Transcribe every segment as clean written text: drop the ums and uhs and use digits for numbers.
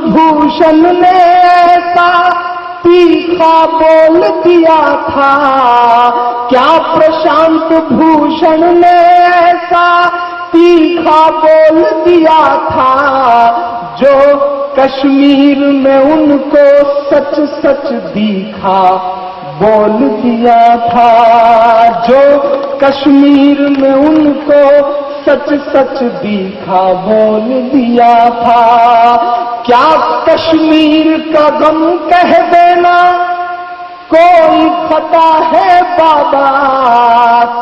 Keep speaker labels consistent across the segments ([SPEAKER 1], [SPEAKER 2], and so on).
[SPEAKER 1] भूषण ने ऐसा तीखा बोल दिया था, क्या प्रशांत भूषण ने ऐसा तीखा बोल दिया था, जो कश्मीर में उनको सच सच दिखा बोल दिया था, जो कश्मीर में उनको सच सच दिखा बोल दिया था। क्या कश्मीर का गम कह देना कोई खता है बाबा,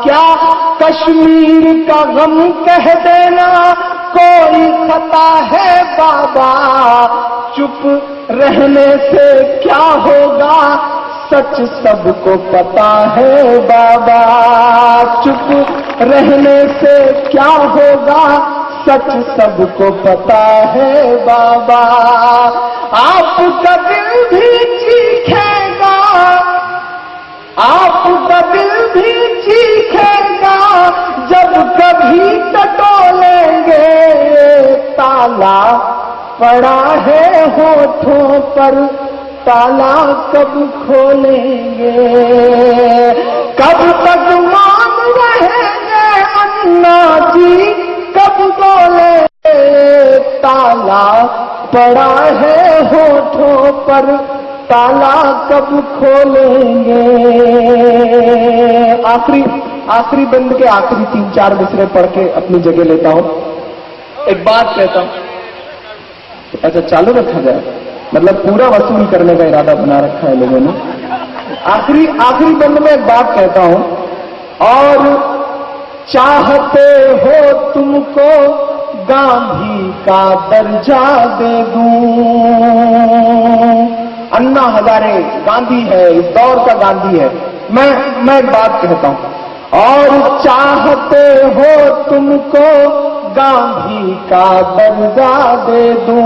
[SPEAKER 1] क्या कश्मीर का गम कह देना कोई खता है बाबा, चुप रहने से क्या होगा सच सबको पता है बाबा, चुप रहने से क्या होगा सच सबको पता है बाबा। आपका दिल भी चीखेगा, आपका दिल भी चीखेगा, जब कभी टटोलेंगे, ताला पड़ा है होठों पर, ताला कब खोलेंगे, कब तक मान रहेंगे अन्ना जी, कब बोले ताला पड़ा है होठों पर, ताला कब खोलेंगे। आखिरी बंद के आखिरी 3-4 मिसरे पढ़ के अपनी जगह लेता हूं। एक बात कहता हूं, ऐसा चालू रखा जाए, मतलब पूरा वसूल करने का इरादा बना रखा है लोगों ने। आखिरी बंद में एक बात कहता हूं, और चाहते हो तुमको गांधी का दर्जा दे दूं, अन्ना हजारे गांधी है, इस दौर का गांधी है। मैं एक बात कहता हूं, और चाहते हो तुमको गांधी का दर्जा दे दूं,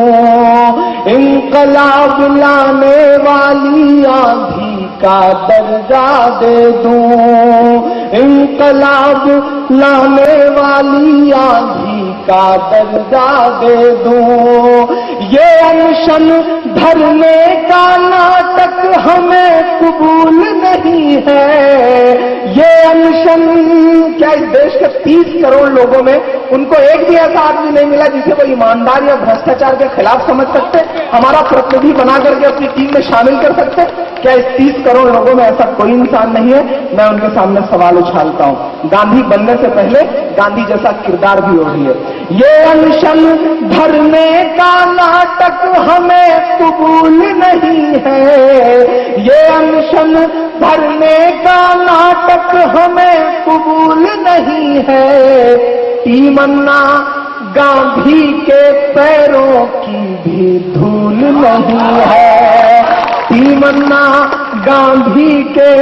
[SPEAKER 1] इंकलाब लाने वाली आंधी का दर्जा दे दूं, इंकलाब लाने वाली आंधी का दर्जा दे दूं। ये अनशन धरने का नाटक हमें कबूल नहीं है, ये अनशन क्या इस देश के 30 करोड़ लोगों में उनको एक भी ऐसा आदमी नहीं मिला जिसे वो ईमानदार या भ्रष्टाचार के खिलाफ समझ सकते, हमारा प्रतिनिधि बना करके अपनी टीम में शामिल कर सकते? क्या इस 30 करोड़ लोगों में ऐसा कोई इंसान नहीं है? मैं उनके सामने सवाल उछालता हूं। गांधी बनने से पहले गांधी जैसा किरदार भी हो रही है। ये अनशन भरने का नाटक हमें कबूल नहीं है, ये अनशन भरने का नाटक हमें कबूल नहीं है। टीमन्ना गांधी के पैरों की भी धूल नहीं है, टीमन्ना गांधी के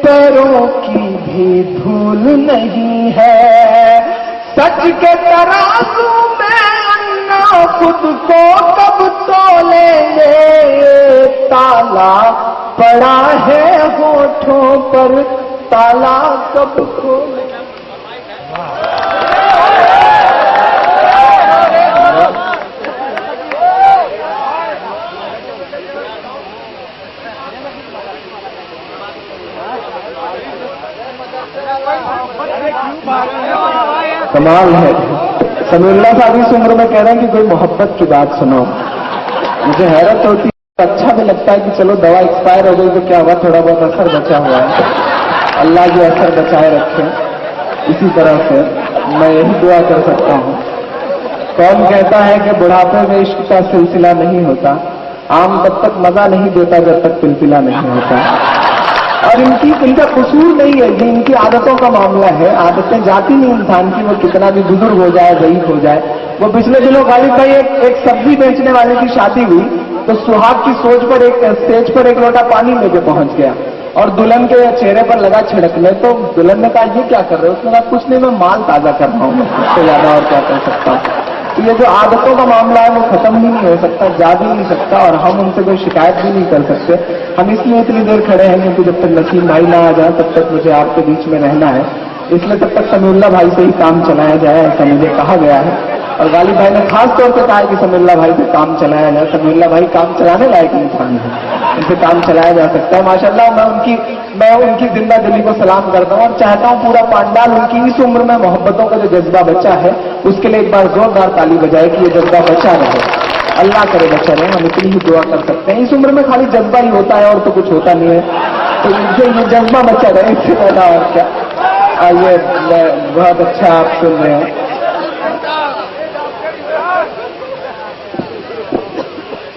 [SPEAKER 1] पैरों की भी धूल नहीं है। सच के तराजू में अन्ना खुद को कब तोलेंगे, ताला पड़ा है होठों पर, ताला कब खोलेंगे। कमाल है। समीउल्लाह साहब इस उम्र में कह रहे हैं कि कोई मोहब्बत की बात सुनो। मुझे हैरत होती है, अच्छा भी लगता है कि चलो दवा एक्सपायर हो गई तो क्या हुआ, थोड़ा बहुत असर बचा हुआ है, अल्लाह जो असर बचाए रखे। इसी तरह से मैं यही दुआ कर सकता हूँ। कौन कहता है कि बुढ़ापे में इश्क का सिलसिला नहीं होता, आम तब तक मजा नहीं देता जब तक पिलपिला नहीं होता। और इनका कसूर नहीं है, ये इनकी आदतों का मामला है। आदतें जाती नहीं इंसान की, वो कितना भी बुजुर्ग हो जाए, ज़ईफ हो जाए। वो पिछले दिनों गालिब भाई एक सब्जी बेचने वाले की शादी हुई तो सुहाग की सोच पर एक स्टेज पर एक लोटा पानी लेके पहुंच गया और दुल्हन के चेहरे पर लगा छिड़कने। तो दुल्हन ने कहा ये क्या कर रहे हो? उसने कहा कुछ नहीं, मैं माल ताजा कर रहा हूँ, उससे ज्यादा और क्या कर सकता हूँ। तो ये जो आदतों का मामला है वो खत्म भी नहीं हो सकता, जा भी नहीं सकता, और हम उनसे कोई शिकायत भी नहीं कर सकते। हम इसलिए इतनी देर खड़े हैं क्योंकि जब तक नसीम भाई ना आ जाए तब तक मुझे आपके बीच में रहना है, इसलिए तब तक समीउल्लाह भाई से ही काम चलाया जाए, ऐसा मुझे कहा गया है। اور غالب بھائی نے خاص طور پہ کہا کہ سمیع اللہ بھائی سے کام چلایا جائے. سمیع اللہ بھائی کام چلانے لائق انسان ہے, ان سے کام چلایا جا سکتا ہے. ماشاءاللہ میں ان کی زندہ دلی کو سلام کرتا ہوں اور چاہتا ہوں پورا پانڈال ان کی اس عمر میں محبتوں کا جو جذبہ بچا ہے اس کے لیے ایک بار زوردار تالی بجائے کہ یہ جذبہ بچا رہے. اللہ کرے بچا رہے, ہم اتنی ہی دعا کر سکتے ہیں. اس عمر میں خالی جذبہ ہی ہوتا ہے اور تو کچھ ہوتا نہیں ہے, تو یہ جذبہ بچا رہے, اس سے پیدا اور کیا. آئیے, بہت اچھا آپ سن رہے ہیں.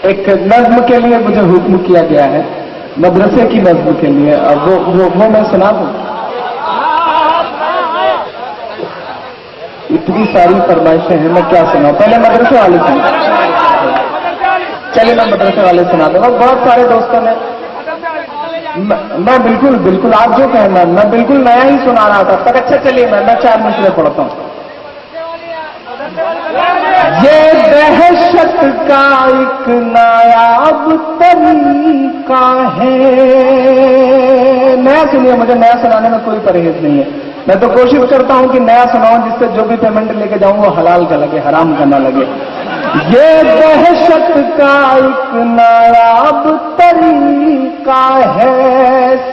[SPEAKER 1] ایک نظم کے لیے مجھے حکم کیا گیا ہے, مدرسے کی نظم کے لیے, اور وہ میں سنا دوں. اتنی ساری فرمائشیں ہیں, میں کیا سناؤں. پہلے مدرسے والے سنا, چلیے میں مدرسے والے سنا دوں گا. بہت سارے دوستوں نے, میں بالکل آپ جو کہنا, میں بالکل نیا ہی سنا رہا تھا تک. اچھا چلیے میں 4 مصرے پڑھتا ہوں. یہ دہشت کا ایک نایاب طریقہ ہے. نیا سنیے, مجھے نیا سنانے میں کوئی پرہیز نہیں ہے. میں تو کوشش کرتا ہوں کہ نیا سناؤں جس سے جو بھی پیمنٹ لے کے جاؤں وہ حلال کا لگے, حرام کا نہ لگے. یہ دہشت کا ایک نایاب طریقہ ہے,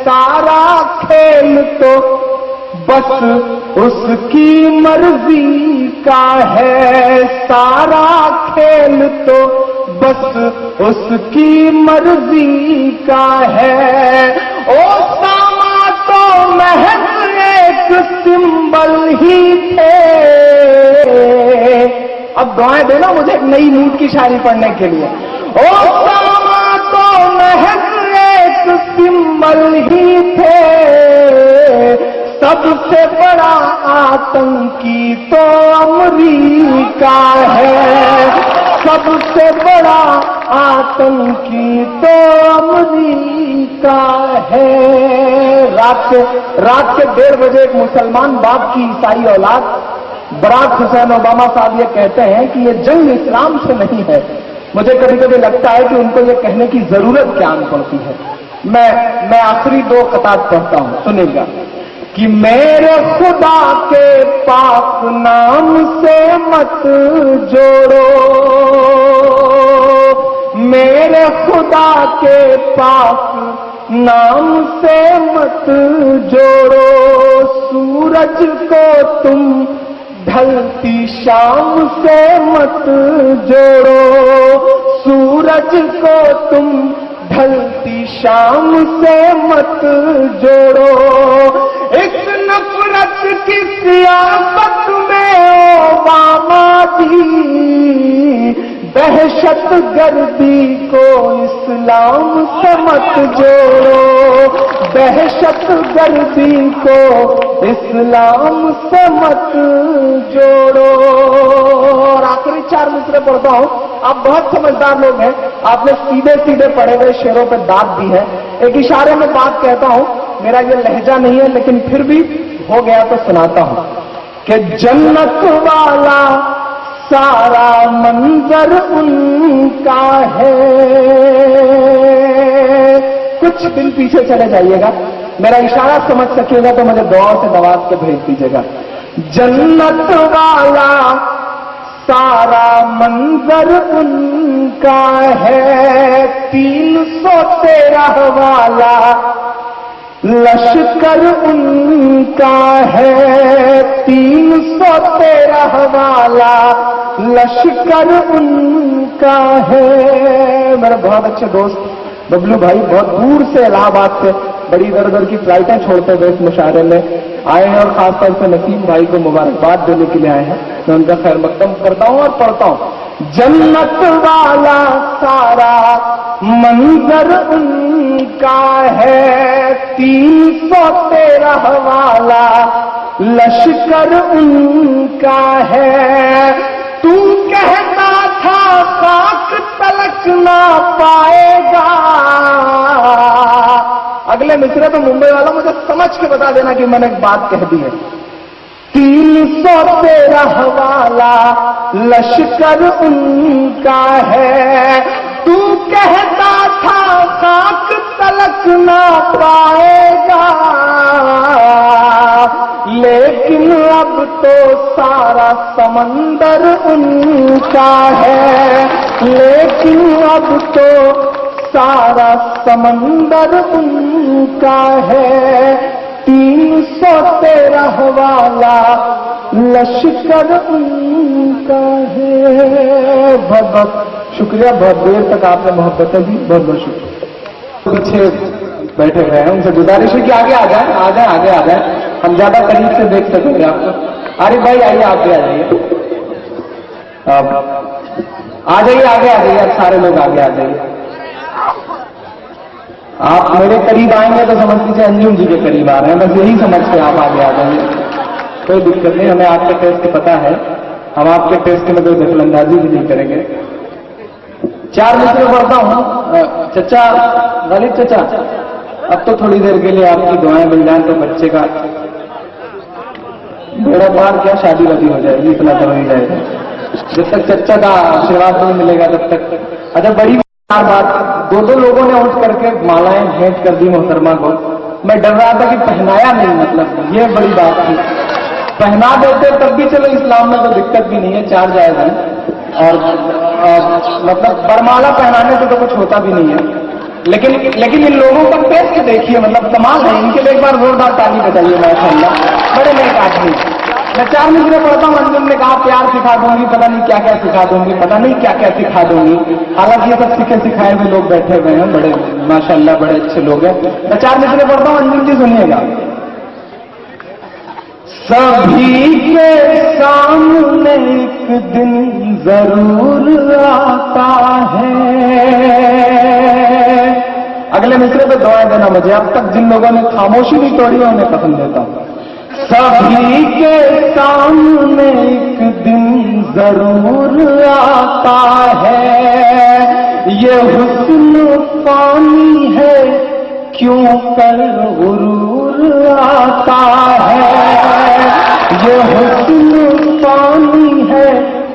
[SPEAKER 1] سارا کھیل تو بس اس کی مرضی کا ہے. سارا کھیل تو بس اس کی مرضی کا ہے. او ساما تو محض ایک سمبل ہی تھے. اب دعائیں دینا مجھے نئی موڈ کی شاعری پڑھنے کے لیے. او ساما تو محض ایک سمبل ہی تھے, سب سے بڑا آتنکی تو امریکہ ہے. سب سے بڑا آتنکی تو امریکہ ہے. رات کے 1:30 بجے ایک مسلمان باپ کی عیسائی اولاد براک حسین اوباما صاحب یہ کہتے ہیں کہ یہ جنگ اسلام سے نہیں ہے. مجھے کبھی کبھی لگتا ہے کہ ان کو یہ کہنے کی ضرورت کیا پڑتی ہے. میں آخری 2 قطعات پڑھتا ہوں, سنیں گا. کہ میرے خدا کے پاک نام سے مت جوڑو, میرے خدا کے پاک نام سے مت جوڑو. سورج کو تم ڈھلتی شام سے مت جوڑو, سورج کو تم ڈھلتی شام سے مت جوڑو. اس نفرت کی سیاست میں اوباما دی, دہشت گردی کو اسلام سے مت جوڑو, دہشت گردی کو اسلام سے مت جوڑو. اور آخری 4 مصرے پڑھتا ہوں. آپ بہت سمجھدار لوگ ہیں, آپ نے سیدھے پڑھے ہوئے شعروں پہ داد دی ہے. ایک اشارے میں بات کہتا ہوں, میرا یہ لہجہ نہیں ہے لیکن پھر بھی ہو گیا تو سناتا ہوں. کہ جنت والا سارا منظر ان کا ہے. کچھ دن پیچھے چلے جائیے گا, میرا اشارہ سمجھ سکیے گا تو مجھے دعاؤں سے دعوت کے بھیج دیجیے گا. جنت والا سارا منظر ان کا ہے, 313 والا لشکر ان کا ہے, 313 والا لشکر ان کا ہے. میرے بہت اچھے دوست ببلو بھائی بہت دور سے الہ آباد سے بڑی در کی فلائٹیں چھوڑتے ہوئے اس مشاعرے میں آئے ہیں, اور خاص طور سے نسیم بھائی کو مبارکباد دینے کے لیے آئے ہیں. میں ان کا خیر مقدم کرتا ہوں اور پڑھتا ہوں. جنت والا سارا منظر ان کا ہے, 313 والا لشکر ان کا ہے. تو کہتا تھا خاک تلک نہ پائے گا. اگلے مصرے تو ممبئی والا مجھے سمجھ کے بتا دینا کہ میں نے ایک بات کہہ دی ہے. 313 والا لشکر ان کا ہے. تو کہتا تھا خاک تلک نہ پائے گا, لیکن اب تو سارا سمندر ان کا ہے، لیکن اب تو سارا سمندر ان کا ہے، 313 والا لشکر ان کا ہے۔ بہت بہت شکریہ، بہت دیر تک آپ نے محبتیں دی، بہت بہت شکریہ۔ پیچھے بیٹھے ہوئے ہیں، ان سے گزارش ہے کہ آگے آ جائیں، آ جائیں، آگے آ جائیں، ہم زیادہ قریب سے دیکھ سکیں گے آپ کو۔ عارف بھائی آئیے، آپ بھی آ جائیے، آ جائیے، آگے آ جائیے، آپ سارے لوگ آگے آ جائیے۔ آپ میرے قریب آئیں گے تو سمجھ لیجیے انجم جی کے قریب آ رہے ہیں، بس یہی سمجھ کے آپ آگے آ جائیے، کوئی دقت نہیں، ہمیں آپ کے ٹیسٹ پتا ہے، ہم آپ کے ٹیسٹ میں کوئی دخل اندازی بھی نہیں کریں گے۔ 4 مصرے پڑھتا ہوں۔ چچا غالب چچا، اب تو تھوڑی دیر کے لیے آپ کی دعائیں مل جائیں تو بچے کا بیڑا پار کیا شادی وادی ہو جائے گی، اتنا تو نہیں جائے گا جب تک چچا کا آشیرواد نہیں ملے گا تب تک۔ اچھا بڑی بات، 2 لوگوں نے اٹھ کر کے مالائیں بھیٹ کر دی محترمہ کو، میں ڈر رہا تھا کہ پہنایا نہیں، مطلب یہ بڑی بات تھی، پہنا دیتے تب بھی چلو اسلام میں تو دقت بھی نہیں ہے، 4 جائز ہیں، اور مطلب برمالا پہنانے سے تو کچھ ہوتا بھی نہیں ہے، لیکن ان لوگوں کا ٹیسٹ دیکھیے، مطلب کمال ہے، ان کے لیے ایک بار زوردار تالی بجائیے ماشاءاللہ، بڑے نیک آدمی۔ میں 4 مصرے پڑھتا ہوں، انجم نے کہا پیار سکھا دوں گی، پتہ نہیں کیا کیا سکھا دوں گی، پتہ نہیں کیا کیا سکھا دوں گی، حالانکہ یہ سب سیکھے سکھائے ہوئے لوگ بیٹھے ہوئے ہیں، بڑے ماشاءاللہ بڑے اچھے لوگ ہیں۔ میں 4 مصرے پڑھتا ہوں، انجم جی سنیے گا۔ سبھی کے سامنے ایک دن ضرور آتا ہے، اگلے مصرے پہ دعائیں دینا مجھے، اب تک جن لوگوں نے خاموشی نہیں توڑی ہے انہیں پسند دیتا ہوں۔ سبھی کے سامنے ایک دن ضرور آتا ہے، یہ حسن فانی ہے کیوں کر غرور آتا ہے، یہ حسن فانی ہے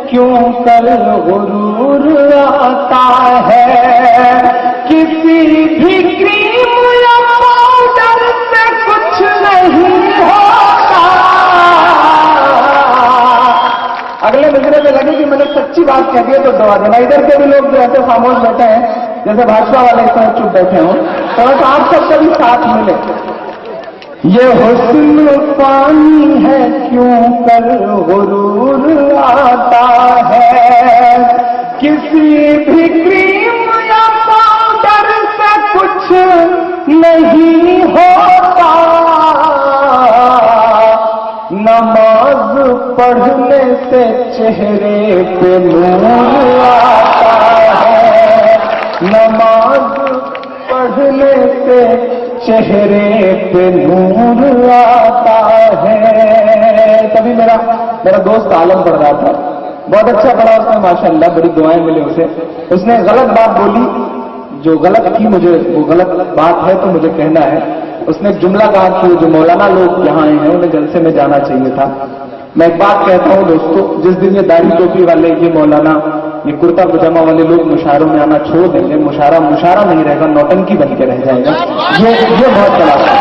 [SPEAKER 1] کیوں کر غرور آتا ہے، کسی بھی کریم یا پاؤڈر سے کچھ نہیں ہوتا۔ اگلے مصرے میں لگے کہ میں نے سچی بات کہہ دی تو دعا دینا، ادھر کے بھی لوگ جو ایسے خاموش بیٹھے ہیں جیسے بھاجپا والے اس طرح چپ بیٹھے ہوں، تو آپ سب کا بھی ساتھ ملے۔ یہ حسن پانی ہے کیوں کر غرور آتا ہے، کسی بھی کریم یا پاؤڈر سے کچھ نہیں ہوتا، نماز پڑھنے سے چہرے پہ نور آتا ہے، نماز پڑھنے سے چہرے پہ نور آتا ہے۔ تبھی میرا دوست عالم پڑھ رہا تھا، بہت اچھا پڑھا اس نے ماشاءاللہ، بڑی دعائیں ملی اسے، اس نے غلط بات بولی جو غلط تھی، مجھے وہ غلط بات ہے تو مجھے کہنا ہے، اس نے ایک جملہ کہا کہ جو مولانا لوگ یہاں آئے ہیں انہیں جلسے میں جانا چاہیے تھا۔ میں ایک بات کہتا ہوں دوستو، جس دن یہ داڑھی ٹوپی والے، یہ مولانا، یہ کرتا پجامہ والے لوگ مشاعروں میں آنا چھوڑ دیں گے، مشاعرہ نہیں رہے گا، نوٹنکی بن کے رہ جائے گا، یہ بہت غلط ہے۔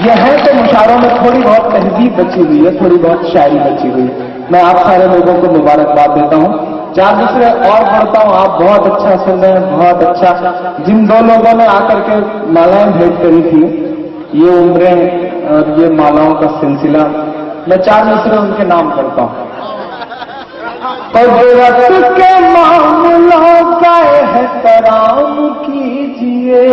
[SPEAKER 1] یہ ہے تو مشاعروں میں تھوڑی بہت تہذیب بچی ہوئی ہے، تھوڑی بہت شاعری بچی ہوئی ہے، میں آپ سارے لوگوں کو مبارکباد دیتا ہوں۔ 4 مصرے اور پڑھتا ہوں، آپ بہت اچھا سن رہے ہیں، بہت اچھا۔ جن 2 لوگوں نے آ کر کے مالائیں بھیٹ کری تھی، یہ عمریں اور یہ مالاؤں کا سلسلہ، میں 4 مصرے ان کے نام کرتا ہوں۔ قدرت کے معاملوں کا احترام کیجیے،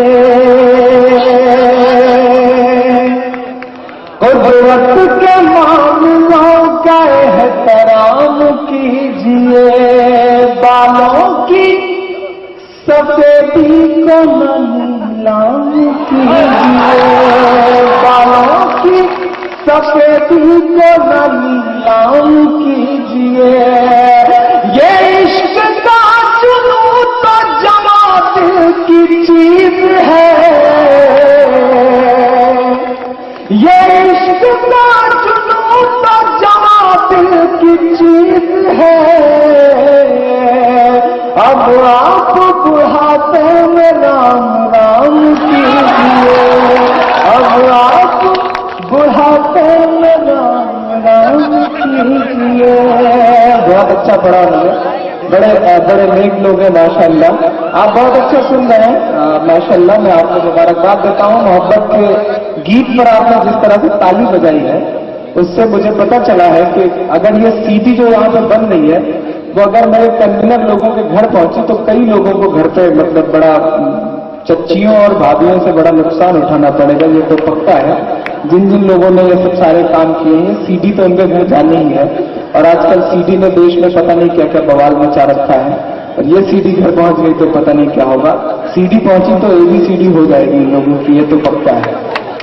[SPEAKER 1] قدرت کے معاملوں کا احترام کیجیے، بالوں کی سفیدی کو نیلام کیجیے، بالوں کی سفیدی کو نیلام کیجیے، یہ عشق کا جنون تو جماعت کی چیز ہے، یہ عشق کا جنون تو جماعت کی چیز ہے، اب آپ بڑھاپے میں رام رام کیجیے، اب آپ بڑھاپے میں बड़े नेक लोग हैं माशाल्लाह। आप बहुत अच्छा सुन रहे हैं माशाल्लाह। मैं आपको मुबारकबाद देता हूँ। मोहब्बत के गीत पर आपने जिस तरह से ताली बजाई है उससे मुझे पता चला है कि अगर ये सीडी जो यहाँ पे बन रही है वो अगर मेरे कन्वीनर लोगों के घर पहुंची तो कई लोगों को घर पे मतलब बड़ा चच्चियों और भाभियों से बड़ा नुकसान उठाना पड़ेगा, ये तो पक्का है। जिन जिन लोगों ने ये सब सारे काम किए हैं सीडी तो उनके घर जानी ही है। और आजकल सीडी ने देश में पता नहीं क्या क्या बवाल मचा रखा है, और ये सीडी घर पहुंच गई तो पता नहीं क्या होगा। सीडी पहुंची तो ABCD हो जाएगी इन लोगों की, ये तो पक्का है।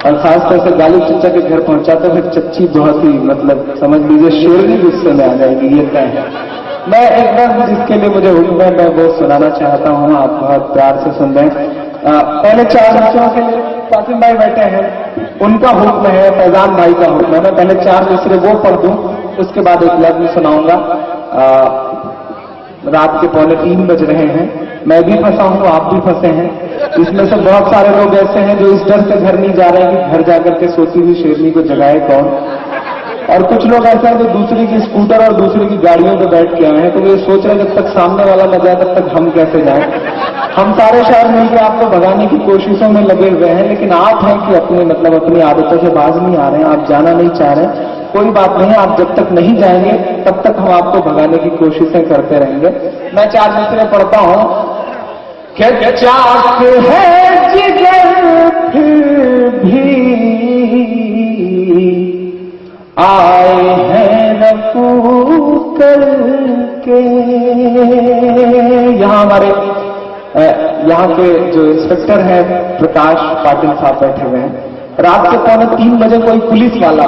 [SPEAKER 1] और खासतौर से गालिब चच्चा के घर पहुंचा तो फिर चच्ची बहुत ही मतलब समझ लीजिए शेरनी गुस्से में आ जाएगी, ये तय है। मैं एक बार जिसके लिए मुझे हुक्म है मैं वो सुनाना चाहता हूँ, आप बहुत प्यार से सुन रहे हैं। पहले 4 बच्चों के लिए कासिम भाई बैठे हैं, उनका हुक्म है, फैजान भाई का हुक्म है। मैं पहले 4 मिसरे वो पढ़ दूं, उसके बाद एक लफ्ज़ सुनाऊंगा। रात के 2:45 बज रहे हैं, मैं भी फंसा हूं, आप भी फंसे हैं। इसमें से बहुत सारे लोग ऐसे हैं जो इस डर से घर नहीं जा रहे हैं कि घर जाकर के सोती हुई शेरनी को जगाए कौन। और कुछ लोग ऐसे हैं जो दूसरी की स्कूटर और दूसरी की गाड़ियों पे बैठ के आए हैं, तो ये सोच रहे हैं जब तक सामने वाला न जाए तब तक हम कैसे जाएं। हम सारे शहर मिलकर आपको भगाने की कोशिशों में लगे हुए हैं, लेकिन आप हैं कि अपनी आदतों से बाज नहीं आ रहे हैं, आप जाना नहीं चाह रहे हैं। कोई बात नहीं, आप जब तक नहीं जाएंगे तब तक हम आपको भगाने की कोशिशें करते रहेंगे। मैं 4 मिसरे पढ़ता हूं। क्या चाक है जिगर फिर भी आए हैं रफू करके। यहाँ के जो इंस्पेक्टर हैं प्रकाश पाटिल साहब बैठे हुए हैं। रात के 2:45 बजे कोई पुलिस वाला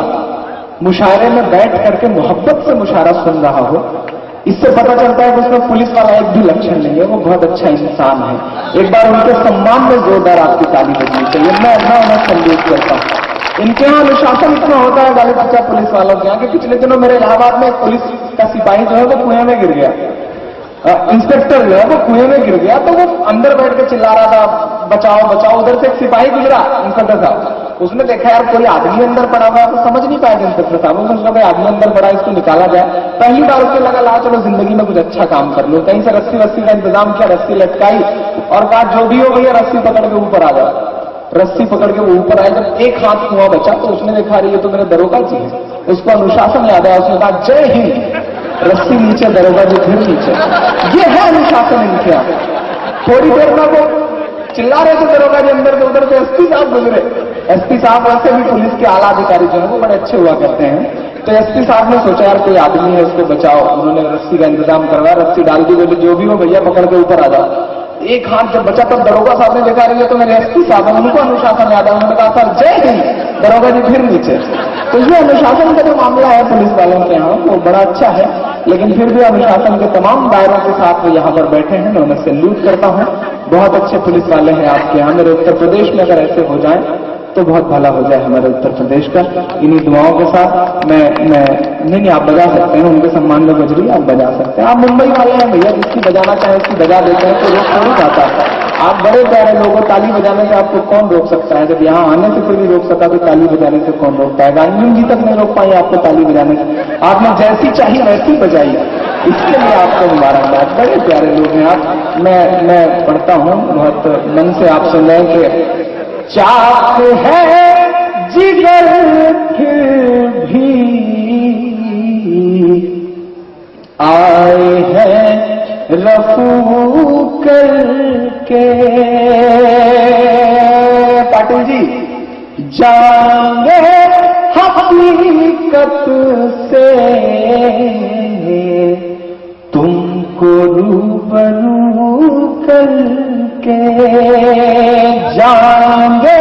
[SPEAKER 1] मुशायरे में बैठ करके मोहब्बत से मुशायरा सुन रहा हो, इससे पता चलता है कि उसमें पुलिस वाला एक भी लक्षण नहीं है, वो बहुत अच्छा इंसान है। एक बार उनके सम्मान में जोरदार आपकी ताली बजनी चाहिए। मैं उन्हें सैल्यूट करता हूं। इनके यहाँ अनुशासन इतना होता है गाली बच्चा पुलिस वालों के यहाँ कि पिछले दिनों मेरे इलाहाबाद में एक पुलिस का सिपाही जो है वो कुएं में गिर गया। इंस्पेक्टर जो है वो कुएं में गिर गया, तो वो अंदर बैठ के चिल्ला रहा था बचाओ बचाओ। उधर से एक सिपाही गुजरा, इंस्पेक्टर साहब, उसने देखा यार कोई आदमी अंदर पड़ा हुआ है, तो समझ नहीं पाया इंस्पेक्टर साहब। उसने सोचा भाई आदमी अंदर पड़ा, इसको निकाला जाए। पहली बार उसको लगा ला चलो जिंदगी में कुछ अच्छा काम कर लो, कहीं से रस्सी वस्सी का इंतजाम किया, रस्सी लटकाई और कहा जो भी हो भैया रस्सी पकड़ के ऊपर आ जाओ। रस्सी पकड़ के वो ऊपर आए, जब एक हाथ कुआं बचा तो उसने देखा रही है तो मेरे दरोगा जी है। उसको अनुशासन याद आया, उसने कहा जय हिंद, रस्सी नीचे दरोगा जी फिर नीचे। ये है अनुशासन इनके यहाँ। थोड़ी देर में वो चिल्ला रहे थे दरोगा जी अंदर से, उधर से एसपी साहब गुजरे। एसपी साहब वैसे भी पुलिस के आला अधिकारी जो है वो बड़े अच्छे हुआ करते हैं। तो एसपी साहब ने सोचा यार कोई आदमी है उसको बचाओ, उन्होंने रस्सी का इंतजाम करवाया, रस्सी डाल दी, बोले जो भी हो भैया पकड़ के ऊपर आ जाओ। एक हाथ जब बचा तब दरोगा साहब ने देखा रही है तो मेरे एसपी साहब है, उनको अनुशासन याद है। उन्होंने कहा सर जय हिंद, दरोगा जी फिर नीचे। तो ये अनुशासन का जो मामला है पुलिस वालों के यहाँ वो बड़ा अच्छा है, लेकिन फिर भी अनुशासन के तमाम दायरों के साथ वो यहाँ पर बैठे हैं, मैं उन्हें सैल्यूट करता हूँ। बहुत अच्छे पुलिस वाले हैं आपके यहाँ। मेरे उत्तर प्रदेश में अगर ऐसे हो जाए तो बहुत भला हो जाए हमारे उत्तर प्रदेश का। इन्हीं दुआओं के साथ मैं नहीं आप बजा सकते हैं, उनके सम्मान में बज रही है, आप बजा सकते हैं। आप मुंबई वाले हैं भैया, जिसकी बजाना चाहे उसकी बजा देते हैं, तो रोक थोड़ी जाता है। आप बड़े प्यारे लोगों, ताली बजाने से आपको कौन रोक सकता है? जब यहाँ आने से कोई नहीं रोक सकता तो ताली बजाने से कौन रोकता है? गांधी जी तक नहीं रोक पाई आपको ताली बजाने से। आपने जैसी चाहिए वैसी बजाई, इसके लिए आपको मुबारकबाद। बड़े प्यारे लोग हैं आप। मैं पढ़ता हूँ, बहुत मन से आप सुन रहे हैं कि चाक है जिगर फिर भी आए हैं रफू करके। पाटिल जी जाने हकीकत से तुमको रूबरू करके, जाने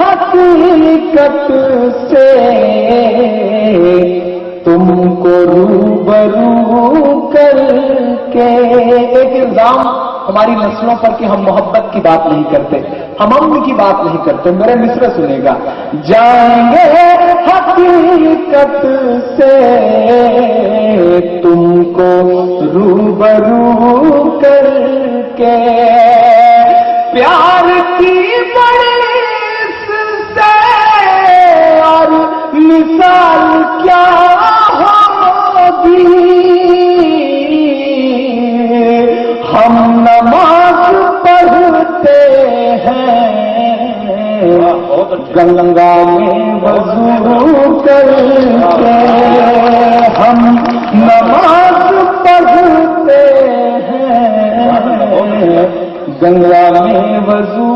[SPEAKER 1] हकीकत से तुमको रूबरू करके। एक इल्जाम हमारी नस्लों पर कि हम मोहब्बत की बात नहीं करते, हम अम्न की बात नहीं करते। मेरे मिसरे सुनेगा, जाएंगे हकीकत से तुमको रूबरू करके। प्यार की बड़ी से और मिसाल क्या होगी, गंगा में वजू करके हम नमाज पढ़ते हैं, गंगा में वजू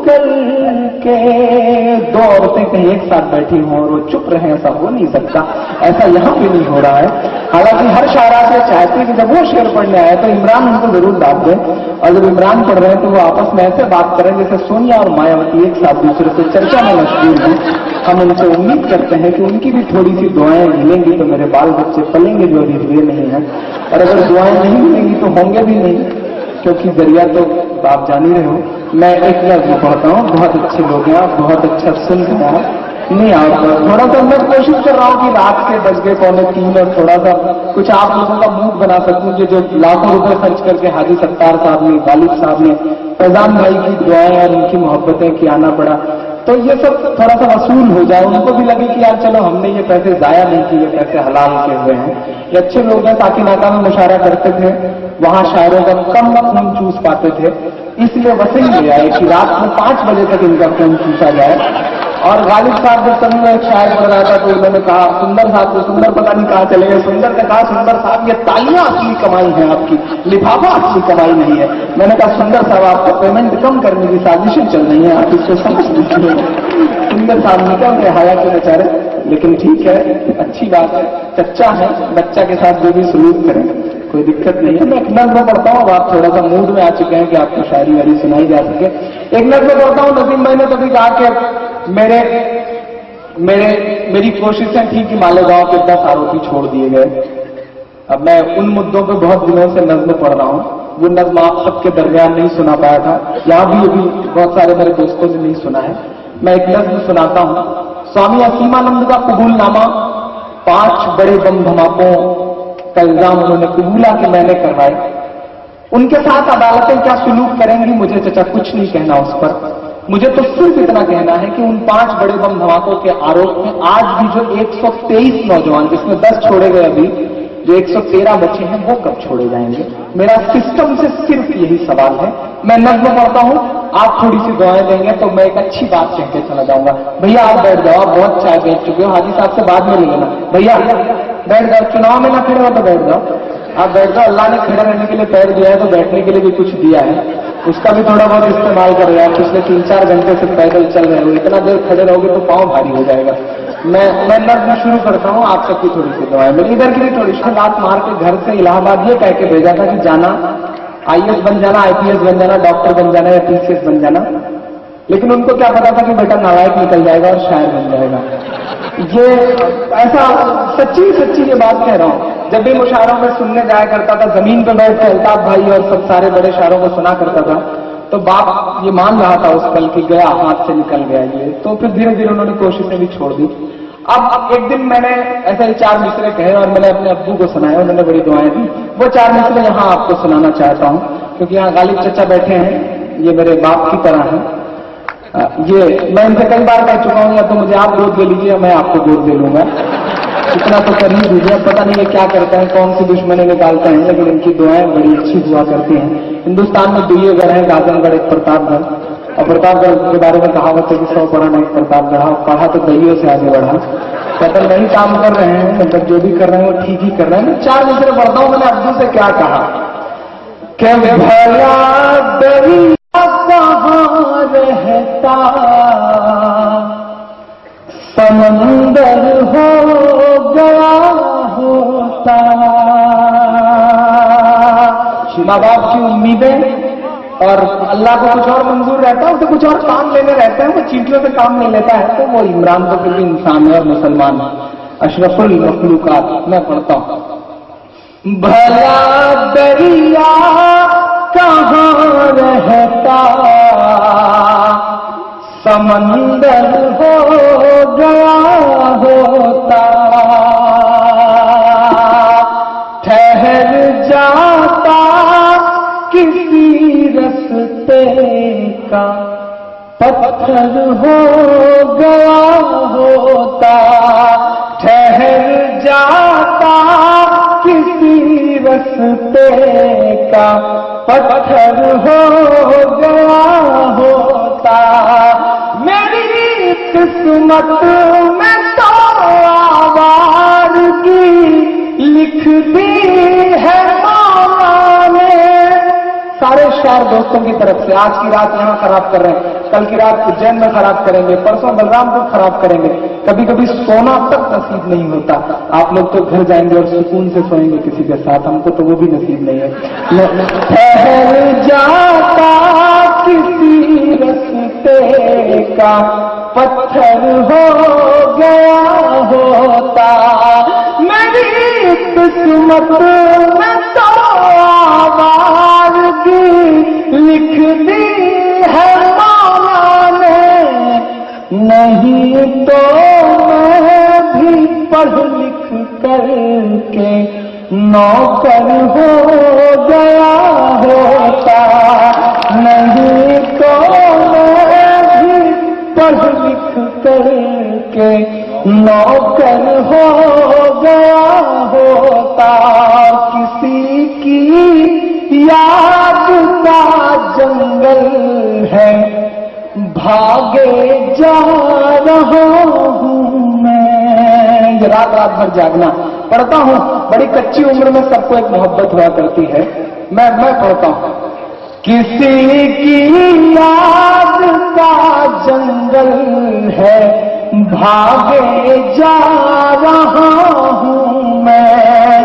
[SPEAKER 1] करके। दो औरतें कहीं एक साथ बैठी हों और वो चुप रहे, ऐसा हो नहीं सकता, ऐसा यहाँ भी नहीं हो रहा है। हालांकि हर शायरा से चाहते हैं कि जब वो शेर पढ़ने आए तो इमरान उनको जरूर दाद दें, और जब इमरान पढ़ रहे हैं तो वो आपस में ऐसे बात करें जैसे सोनिया और मायावती एक साथ दूसरे से चर्चा में मशगूल हैं। हम उनसे उम्मीद करते हैं कि उनकी भी थोड़ी सी दुआएं मिलेंगी तो मेरे बाल बच्चे पलेंगे, जो अभी हुए नहीं हैं, और अगर दुआएं नहीं मिलेंगी तो होंगे भी नहीं, क्योंकि जरिया तो आप जान ही रहे हो। मैं एक नज़्म पढ़ता हूँ, बहुत अच्छे लोग हैं आप, बहुत अच्छा सुन रहे हैं, नहीं आप थोड़ा सा मैं कोशिश कर रहा हूँ कि रात के बज गए 2:45 और थोड़ा सा कुछ आप लोगों का मूड बना सकूं। ये जो लाखों रुपए खर्च करके हाजी सत्तार साहब ने, गालिब साहब ने, फैजान भाई की दुआएं और उनकी मोहब्बतें की आना पड़ा, तो ये सब थोड़ा सा वसूल हो जाए, उनको भी लगे कि यार चलो हमने ये पैसे जाया नहीं किए, पैसे हलाल के हुए हैं। ये अच्छे लोग हैं, ताकि नाका में मुशायरा करते थे, वहां शायरों का कम खून चूस पाते थे, इसलिए वसील ले आए कि रात में 5 बजे तक इनका खून चूसा जाए। और गालिब साहब जब समय में एक शायर पढ़ रहा था तो उन्होंने कहा, सुंदर साहब को, सुंदर पता नहीं कहाँ चले गए, सुंदर ने कहा सुंदर साहब ये तालियां असली कमाई है आपकी, लिफाफा असली कमाई नहीं है। मैंने कहा सुंदर साहब आपको पेमेंट कम करने की साजिशें चल रही हैं, आप इसको समझ लीजिए। सुंदर साहब निकल गए हाया के बेचारे, लेकिन ठीक है, अच्छी बात है, चच्चा है, बच्चा के साथ जो भी सलूक करें कोई दिक्कत नहीं है। मैं एक नज़्म पढ़ता हूँ, अब आप थोड़ा सा मूड में आ चुके हैं कि आपको शायरी वारी सुनाई जा सके। एक नज़्म पढ़ता हूँ। नसीम भाई ने कभी कहा कि मेरी कोशिशें थी कि मालेगांव के 10 आरोपी छोड़ दिए गए। अब मैं उन मुद्दों पे बहुत दिनों से नज़्म पढ़ रहा हूँ, वो नज़्म आप सबके दरमियान नहीं सुना पाया था, यहाँ भी अभी बहुत सारे मेरे दोस्तों ने नहीं सुना है। मैं एक नज़्म सुनाता हूँ। स्वामी असीमानंद का कबूलनामा, 5 बड़े बम धमाकों का इल्जाम उन्होंने कबूला कि मैंने करवाए। उनके साथ अदालतें क्या सलूक करेंगी मुझे चचा कुछ नहीं कहना उस पर, मुझे तो सिर्फ इतना कहना है कि उन 5 बड़े बम धमाकों के आरोप में आज भी जो 123 नौजवान, जिसमें 10 छोड़े गए अभी, जो 113 बचे हैं, वो कब छोड़े जाएंगे? मेरा सिस्टम से सिर्फ यही सवाल है। मैं नज़्म पढ़ता हूं, आप थोड़ी सी दुआएं देंगे तो मैं एक अच्छी बात कह के चला जाऊंगा। भैया आप बैठ जाओ, आप बहुत चाय बेच चुके हो, हाजी साहब से बाद में ले लेना। भैया बैठ जाओ, चुनाव में ना खड़े हो तो बैठ जाओ, आप बैठ जाओ। अल्लाह ने खड़े रहने के लिए पैर दिया है तो बैठने के लिए भी कुछ दिया है, उसका भी थोड़ा बहुत इस्तेमाल कर रहे हैं। पिछले 3-4 घंटे से पैदल चल रहे हो, इतना देर खड़े रहोगे तो पाँव भारी हो जाएगा। मैं नज़्म शुरू करता हूँ, आप सबकी थोड़ी सी दुआएं। मेरी इधर की भी थोड़ी सी बात मार के घर से इलाहाबाद ये कह के भेजा था कि जाना, IAS बन जाना, IPS बन जाना, डॉक्टर बन जाना या TCS बन जाना, लेकिन उनको क्या पता था कि बेटा नालायक निकल जाएगा और शायर बन जाएगा। ये ऐसा सच्ची ये बात कह रहा हूँ। जब भी मुशायरों में सुनने जाया करता था, जमीन पर बैठ के अल्ताफ भाई और सब सारे बड़े शायरों को सुना करता था, तो बाप ये मान रहा था उस पल की गया, हाथ से निकल गया ये। तो फिर धीरे धीरे उन्होंने कोशिशें भी छोड़ दी। अब एक दिन मैंने ऐसे ही 4 मिसरे कहे और मैंने अपने अब्बू को सुनाया, उन्होंने बड़ी दुआएं दी। वो 4 मिसरे यहाँ आपको सुनाना चाहता हूँ, क्योंकि यहाँ गालिब चचा बैठे हैं, ये मेरे बाप की तरह है। ये मैं इनसे कई बार कह चुका हूँ, या तो मुझे आप गोद ले लीजिए, मैं आपको गोद ले लूंगा, इतना तो कर ही दीजिए। पता नहीं ये क्या करते हैं, कौन सी दुश्मनी निकालते हैं, लेकिन इनकी दुआएं बड़ी अच्छी हुआ करती हैं। हिंदुस्तान में 2 गढ़ हैं, आजमगढ़ एक प्रतापगढ़, और प्रतापगढ़ के बारे में कहावत है कि 100 पढ़ा नहीं प्रतापगढ़, पढ़ा तो दहियों से आगे बढ़ा। कहते नहीं काम कर रहे हैं, मतलब जो भी कर रहे हैं वो ठीक ही कर रहे हैं। 4 मिसरे पढ़ता हूँ। मैंने अब्दुल से क्या कहा कि भला दरिया कहाँ रहता, समंदर हो गया होता। माँ बाप की उम्मीदें और अल्लाह को कुछ और मंजूर रहता है, उसे कुछ और काम लेने रहते हैं, वो चींटियों से काम नहीं लेता है। तो वो इमरान तो फिर भी इंसान है और मुसलमान है, अशरफुल मखलूकात। मैं पढ़ता हूँ। भला दरिया कहाँ रहता, समंदर हो गया होता। ठहर जाता किसी रस्ते का, पत्थर हो गया होता। ठहर जाता किसी रस्ते का, पत्थर हो गया होता। मेरी किस्मत में तो आवारगी लिख दी है मौला ने। सारे शायर दोस्तों की तरफ से आज की रात यहाँ खराब कर रहे हैं, कल की रात उज्जैन में खराब करेंगे, परसों बलरामपुर खराब करेंगे, कभी कभी सोना तक नसीब नहीं होता। आप लोग तो घर जाएंगे और सुकून से सोएंगे किसी के साथ, हमको तो वो भी नसीब नहीं है। ठहर जाता किसी रस्ते का पत्थर हो गया होता, मेरी किस्मत में तो आवारगी लिख दी है मौला ने। नहीं तो मैं भी पढ़ लिख करके नौकर हो गया होता, नहीं तो मैं भी पढ़ लिख करके नौकर हो गया होता। किसी की याद का जंगल है, भागे जा रहा हूँ मैं। रात रात भर जागना पढ़ता हूँ, बड़ी कच्ची उम्र में सबको एक मोहब्बत हुआ करती है, मैं पढ़ता हूँ। किसी की याद का जंगल है, भागे जा रहा हूँ मैं।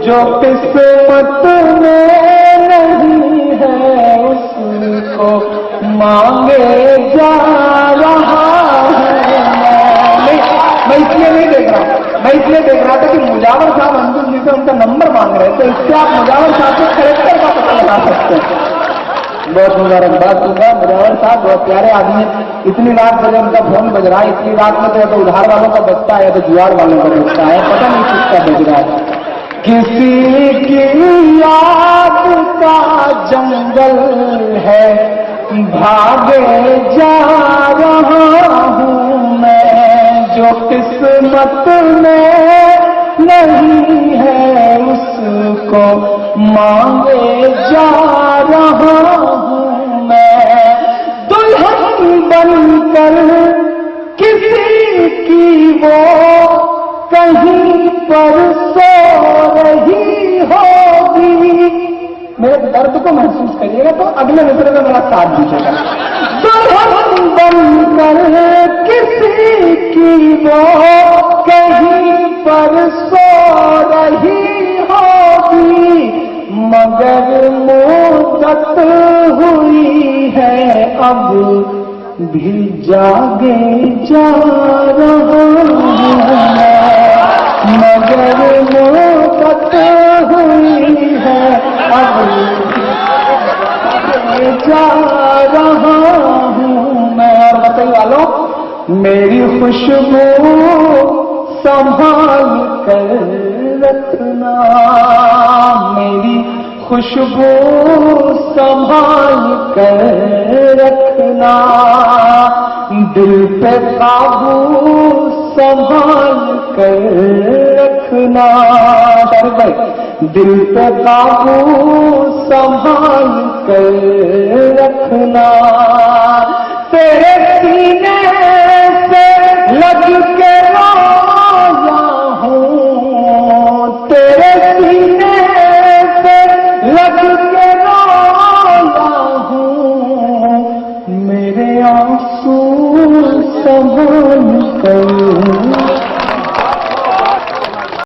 [SPEAKER 1] जो किस्मत में नहीं है उसको मांगे जा रहा हूँ मैं इसलिए नहीं देख रहा, मैं इसलिए देख रहा था कि मुजावर साहब अंजुम जी से उनका नंबर मांग रहे थे, इससे आप मुजावर साहब के कैरेक्टर का पता लगा सकते हैं। बहुत मुबारकबाद दूंगा मुजावर साहब, बहुत प्यारे आदमी। इतनी रात बजे उनका फोन बज रहा है, इतनी रात में तो उधार वालों का बजता है या तो जुआर वालों का बजता है, पता नहीं किसका बज रहा है। किसी की याद का जंगल है, भागे जा रहा हूँ मैं। जो किस्मत में नहीं है उसको मांगे जा रहा हूँ मैं। दुल्हन बनकर किसी की वो कहीं पर सो रही होगी। मेरे दर्द को महसूस करिएगा तो अगले मित्र में मेरा साथ दीजिएगा। दुल्हन बनकर किसी की वो कहीं पर सो रही होगी, मगर मुद्दत हुई है अब भी जागे जा रहा हूँ मैं। मगर मुद्दत हुई है अब जा रहा हूँ मैं। और बताइए वालों, मेरी खुशबू संभाल कर रखना, मेरी खुशबू संभाल कर रखना, दिल पे काबू संभाल कर रखना। भाई दिल पे काबू संभाल कर रखना, तेरे सीने से लग के रोया हूँ, तेरे सीने से लग के रोया हूँ, मेरे आंसू संभाल कर